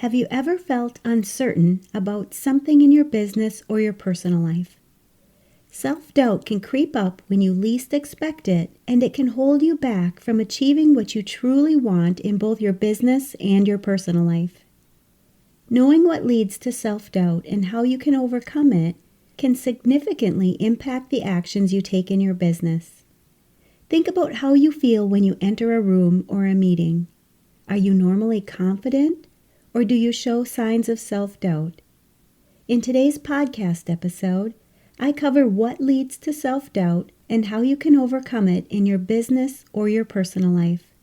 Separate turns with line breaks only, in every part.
Have you ever felt uncertain about something in your business or your personal life? Self-doubt can creep up when you least expect it, and it can hold you back from achieving what you truly want in both your business and your personal life. Knowing what leads to self-doubt and how you can overcome it can significantly impact the actions you take in your business. Think about how you feel when you enter a room or a meeting. Are you normally confident, or do you show signs of self-doubt? In today's podcast episode, I cover what leads to self-doubt and how you can overcome it in your business or your personal life.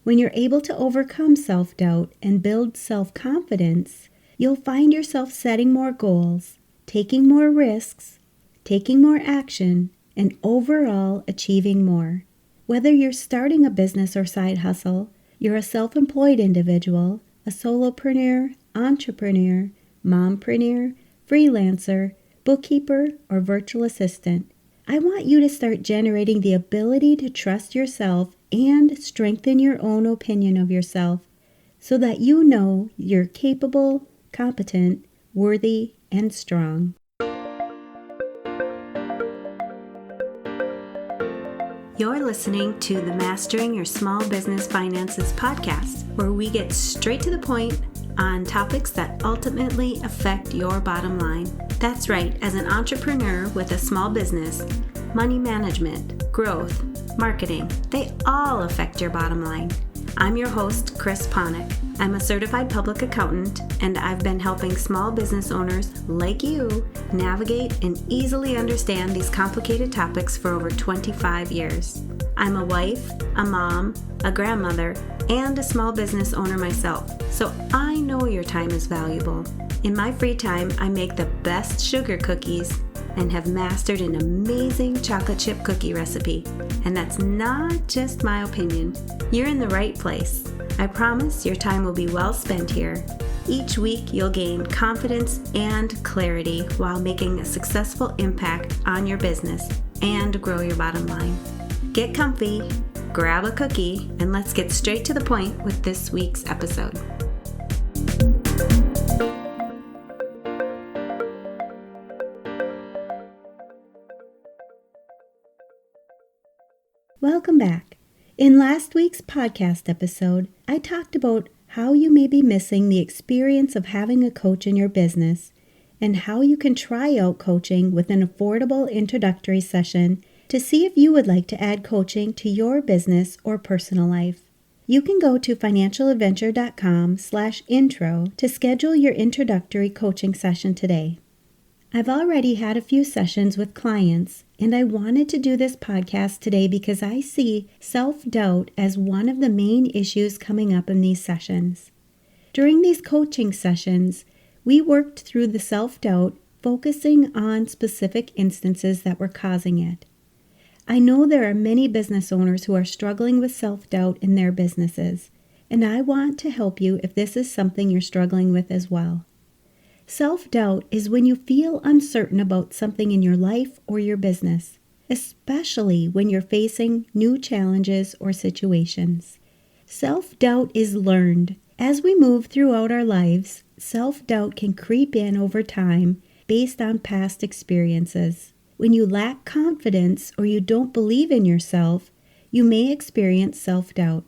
When you're able to overcome self-doubt and build self-confidence, you'll find yourself setting more goals, taking more risks, taking more action, and overall achieving more. Whether you're starting a business or side hustle, you're a self-employed individual, a solopreneur, entrepreneur, mompreneur, freelancer, bookkeeper, or virtual assistant, I want you to start generating the ability to trust yourself and strengthen your own opinion of yourself so that you know you're capable, competent, worthy, and strong. You're listening to the Mastering Your Small Business Finances podcast, where we get straight to the point on topics that ultimately affect your bottom line. That's right, as an entrepreneur with a small business, money management, growth, marketing, they all affect your bottom line. I'm your host, Chris Ponick. I'm a certified public accountant, and I've been helping small business owners like you navigate and easily understand these complicated topics for over 25 years. I'm a wife, a mom, a grandmother, and a small business owner myself, so I know your time is valuable. In my free time, I make the best sugar cookies and have mastered an amazing chocolate chip cookie recipe. And that's not just my opinion. You're in the right place. I promise your time will be well spent here. Each week, you'll gain confidence and clarity while making a successful impact on your business and grow your bottom line. Get comfy, grab a cookie, and let's get straight to the point with this week's episode. Welcome back. In last week's podcast episode, I talked about how you may be missing the experience of having a coach in your business and how you can try out coaching with an affordable introductory session to see if you would like to add coaching to your business or personal life. You can go to financialadventure.com/intro to schedule your introductory coaching session today. I've already had a few sessions with clients, and I wanted to do this podcast today because I see self-doubt as one of the main issues coming up in these sessions. During these coaching sessions, we worked through the self-doubt, focusing on specific instances that were causing it. I know there are many business owners who are struggling with self-doubt in their businesses, and I want to help you if this is something you're struggling with as well. Self-doubt is when you feel uncertain about something in your life or your business, especially when you're facing new challenges or situations. Self-doubt is learned. As we move throughout our lives, self-doubt can creep in over time based on past experiences. When you lack confidence or you don't believe in yourself, you may experience self-doubt.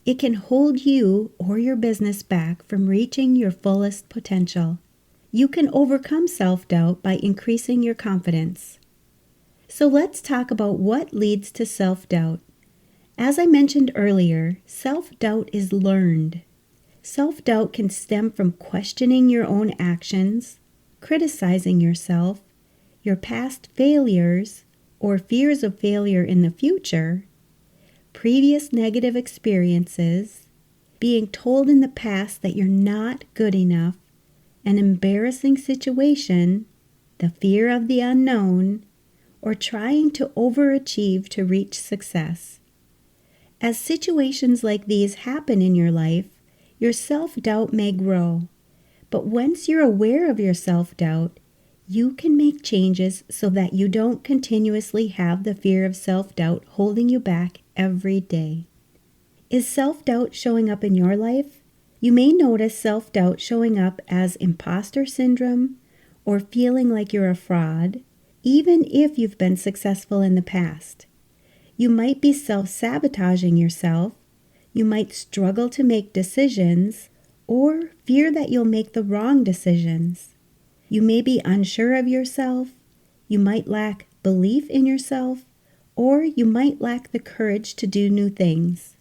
It can hold you or your business back from reaching your fullest potential. You can overcome self-doubt by increasing your confidence. So let's talk about what leads to self-doubt. As I mentioned earlier, self-doubt is learned. Self-doubt can stem from questioning your own actions, criticizing yourself, your past failures, or fears of failure in the future, previous negative experiences, being told in the past that you're not good enough, an embarrassing situation, the fear of the unknown, or trying to overachieve to reach success. As situations like these happen in your life, your self-doubt may grow. But once you're aware of your self-doubt, you can make changes so that you don't continuously have the fear of self-doubt holding you back every day. Is self-doubt showing up in your life? You may notice self-doubt showing up as imposter syndrome or feeling like you're a fraud, even if you've been successful in the past. You might be self-sabotaging yourself. You might struggle to make decisions or fear that you'll make the wrong decisions. You may be unsure of yourself. You might lack belief in yourself, or you might lack the courage to do new things.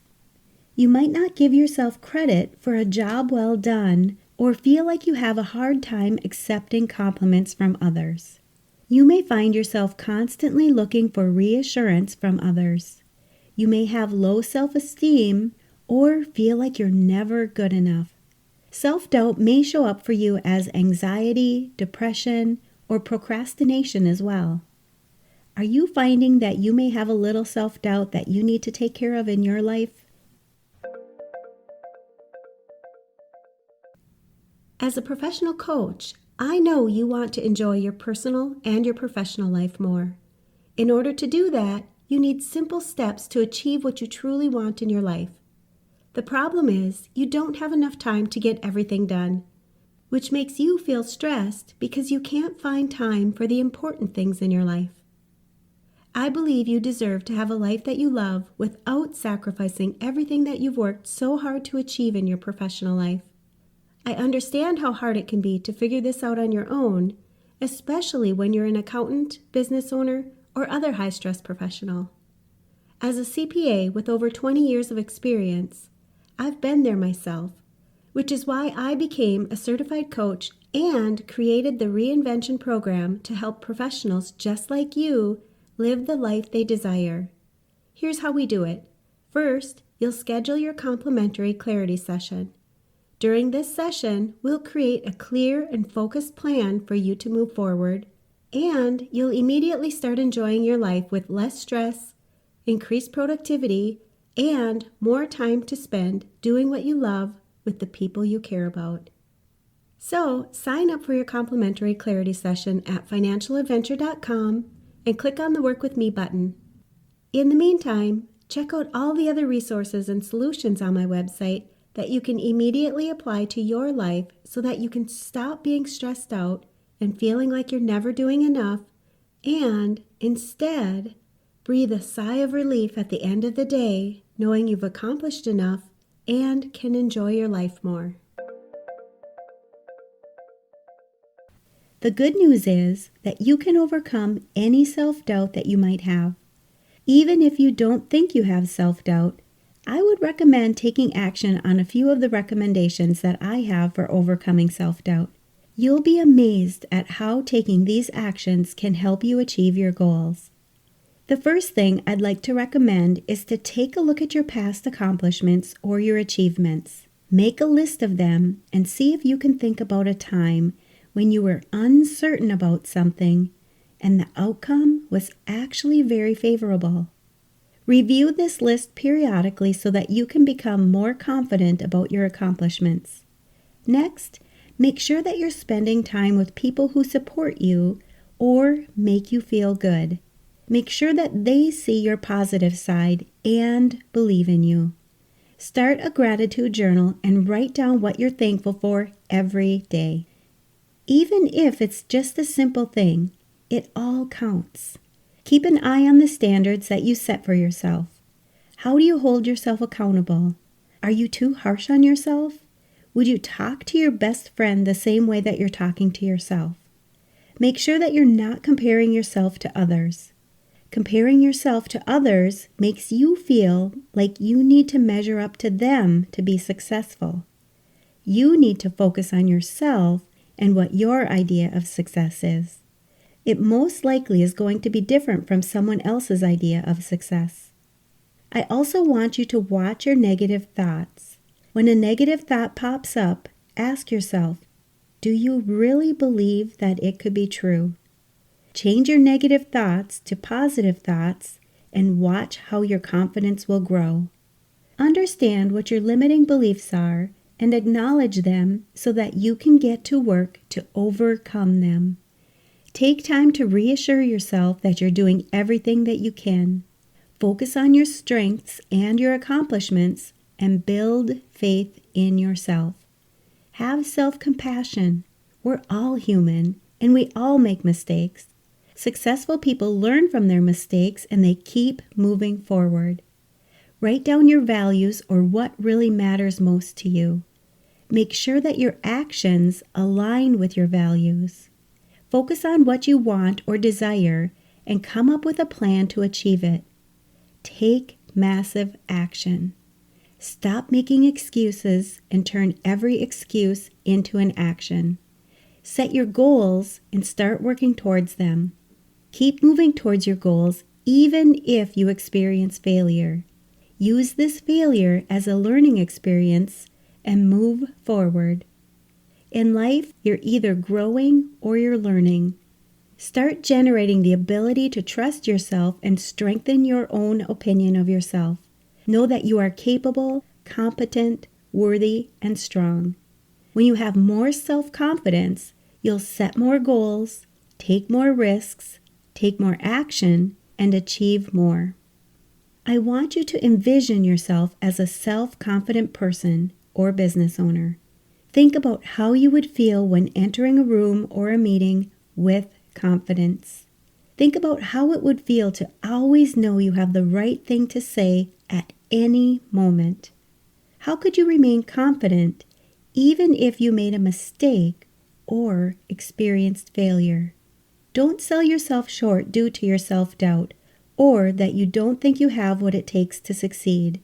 You might not give yourself credit for a job well done or feel like you have a hard time accepting compliments from others. You may find yourself constantly looking for reassurance from others. You may have low self-esteem or feel like you're never good enough. Self-doubt may show up for you as anxiety, depression, or procrastination as well. Are you finding that you may have a little self-doubt that you need to take care of in your life? As a professional coach, I know you want to enjoy your personal and your professional life more. In order to do that, you need simple steps to achieve what you truly want in your life. The problem is you don't have enough time to get everything done, which makes you feel stressed because you can't find time for the important things in your life. I believe you deserve to have a life that you love without sacrificing everything that you've worked so hard to achieve in your professional life. I understand how hard it can be to figure this out on your own, especially when you're an accountant, business owner, or other high-stress professional. As a CPA with over 20 years of experience, I've been there myself, which is why I became a certified coach and created the Reinvention program to help professionals just like you live the life they desire. Here's how we do it. First, you'll schedule your complimentary clarity session. During this session, we'll create a clear and focused plan for you to move forward, and you'll immediately start enjoying your life with less stress, increased productivity, and more time to spend doing what you love with the people you care about. So, sign up for your complimentary clarity session at financialadventure.com and click on the Work With Me button. In the meantime, check out all the other resources and solutions on my website that you can immediately apply to your life so that you can stop being stressed out and feeling like you're never doing enough, and instead breathe a sigh of relief at the end of the day knowing you've accomplished enough and can enjoy your life more. The good news is that you can overcome any self-doubt that you might have. Even if you don't think you have self-doubt, I would recommend taking action on a few of the recommendations that I have for overcoming self-doubt. You'll be amazed at how taking these actions can help you achieve your goals. The first thing I'd like to recommend is to take a look at your past accomplishments or your achievements. Make a list of them and see if you can think about a time when you were uncertain about something and the outcome was actually very favorable. Review this list periodically so that you can become more confident about your accomplishments. Next, make sure that you're spending time with people who support you or make you feel good. Make sure that they see your positive side and believe in you. Start a gratitude journal and write down what you're thankful for every day. Even if it's just a simple thing, it all counts. Keep an eye on the standards that you set for yourself. How do you hold yourself accountable? Are you too harsh on yourself? Would you talk to your best friend the same way that you're talking to yourself? Make sure that you're not comparing yourself to others. Comparing yourself to others makes you feel like you need to measure up to them to be successful. You need to focus on yourself and what your idea of success is. It most likely is going to be different from someone else's idea of success. I also want you to watch your negative thoughts. When a negative thought pops up, ask yourself, do you really believe that it could be true? Change your negative thoughts to positive thoughts and watch how your confidence will grow. Understand what your limiting beliefs are and acknowledge them so that you can get to work to overcome them. Take time to reassure yourself that you're doing everything that you can. Focus on your strengths and your accomplishments and build faith in yourself. Have self-compassion. We're all human, and we all make mistakes. Successful people learn from their mistakes, and they keep moving forward. Write down your values or what really matters most to you. Make sure that your actions align with your values. Focus on what you want or desire and come up with a plan to achieve it. Take massive action. Stop making excuses and turn every excuse into an action. Set your goals and start working towards them. Keep moving towards your goals even if you experience failure. Use this failure as a learning experience and move forward. In life, you're either growing or you're learning. Start generating the ability to trust yourself and strengthen your own opinion of yourself. Know that you are capable, competent, worthy, and strong. When you have more self-confidence, you'll set more goals, take more risks, take more action, and achieve more. I want you to envision yourself as a self-confident person or business owner. Think about how you would feel when entering a room or a meeting with confidence. Think about how it would feel to always know you have the right thing to say at any moment. How could you remain confident even if you made a mistake or experienced failure? Don't sell yourself short due to your self-doubt or that you don't think you have what it takes to succeed.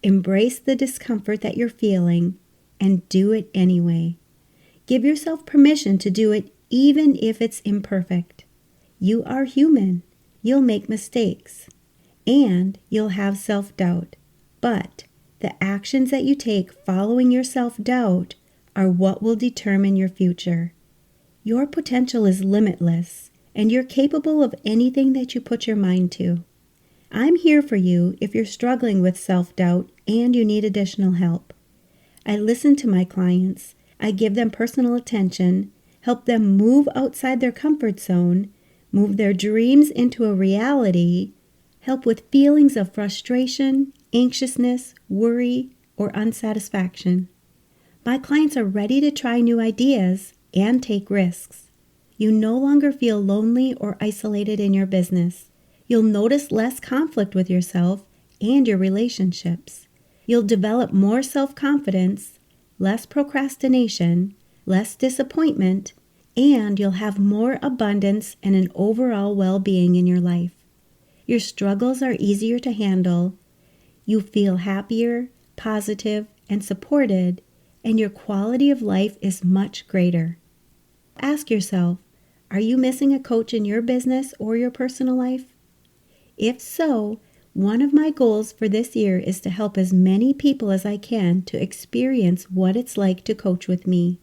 Embrace the discomfort that you're feeling and do it anyway. Give yourself permission to do it even if it's imperfect. You are human. You'll make mistakes. And you'll have self-doubt. But the actions that you take following your self-doubt are what will determine your future. Your potential is limitless, and you're capable of anything that you put your mind to. I'm here for you if you're struggling with self-doubt and you need additional help. I listen to my clients. I give them personal attention, help them move outside their comfort zone, move their dreams into a reality, help with feelings of frustration, anxiousness, worry, or unsatisfaction. My clients are ready to try new ideas and take risks. You no longer feel lonely or isolated in your business. You'll notice less conflict with yourself and your relationships. You'll develop more self-confidence, less procrastination, less disappointment, and you'll have more abundance and an overall well-being in your life. Your struggles are easier to handle. You feel happier, positive, and supported, and your quality of life is much greater. Ask yourself, are you missing a coach in your business or your personal life? If so, one of my goals for this year is to help as many people as I can to experience what it's like to coach with me.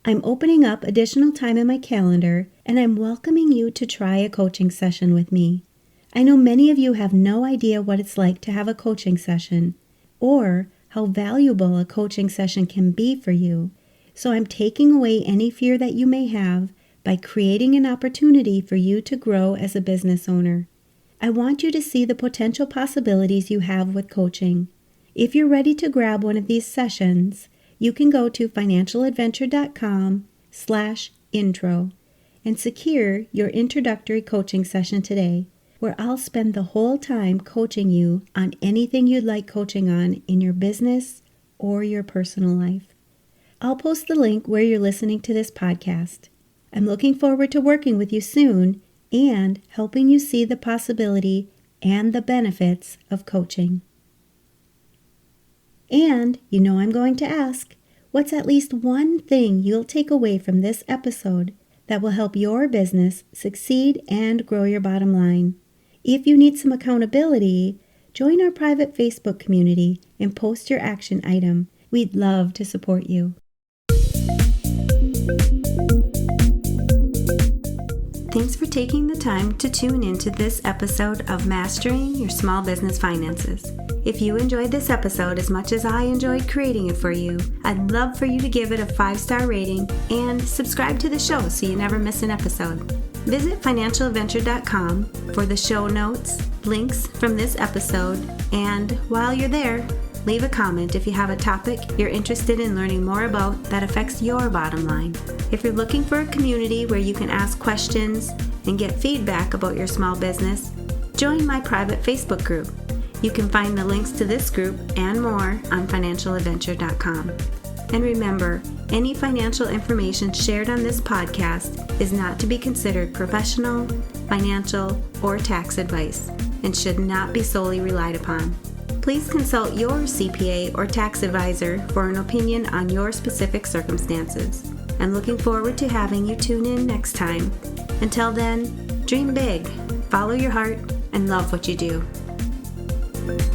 I'm opening up additional time in my calendar, and I'm welcoming you to try a coaching session with me. I know many of you have no idea what it's like to have a coaching session or how valuable a coaching session can be for you, so I'm taking away any fear that you may have by creating an opportunity for you to grow as a business owner. I want you to see the potential possibilities you have with coaching. If you're ready to grab one of these sessions, you can go to financialadventure.com/intro and secure your introductory coaching session today, where I'll spend the whole time coaching you on anything you'd like coaching on in your business or your personal life. I'll post the link where you're listening to this podcast. I'm looking forward to working with you soon and helping you see the possibility and the benefits of coaching. And you know I'm going to ask, what's at least one thing you'll take away from this episode that will help your business succeed and grow your bottom line? If you need some accountability, join our private Facebook community and post your action item. We'd love to support you. Thanks for taking the time to tune into this episode of Mastering Your Small Business Finances. If you enjoyed this episode as much as I enjoyed creating it for you, I'd love for you to give it a 5-star rating and subscribe to the show so you never miss an episode. Visit financialadventure.com for the show notes, links from this episode, and while you're there, leave a comment if you have a topic you're interested in learning more about that affects your bottom line. If you're looking for a community where you can ask questions and get feedback about your small business, join my private Facebook group. You can find the links to this group and more on financialadventure.com. And remember, any financial information shared on this podcast is not to be considered professional, financial, or tax advice and should not be solely relied upon. Please consult your CPA or tax advisor for an opinion on your specific circumstances. I'm looking forward to having you tune in next time. Until then, dream big, follow your heart, and love what you do.